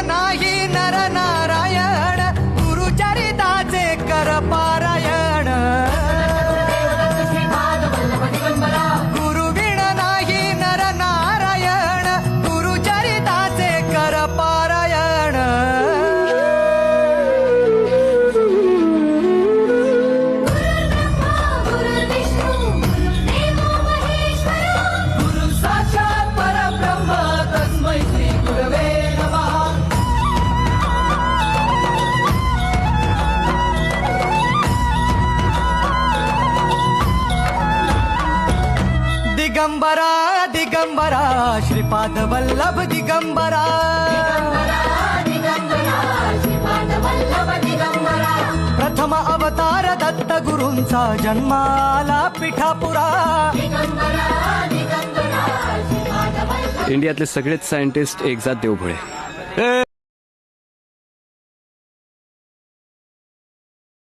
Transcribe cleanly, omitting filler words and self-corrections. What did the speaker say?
नाही नर नारायण गुरुचरिताचे कर पारायण गुरुविण नाही नर नारायण गुरुचरिताचे कर पारायण गुरु साक्षात परब्रह्म तस्मै श्री गुरवे नमः दिगंबरा दिगंबरा श्रीपाद वल्लभ दिगंबरा प्रथम अवतार दत्त गुरूंचा जन्माला पिठापुरा इंडियातले सगळेच सायंटिस्ट एक जात देवभोळे.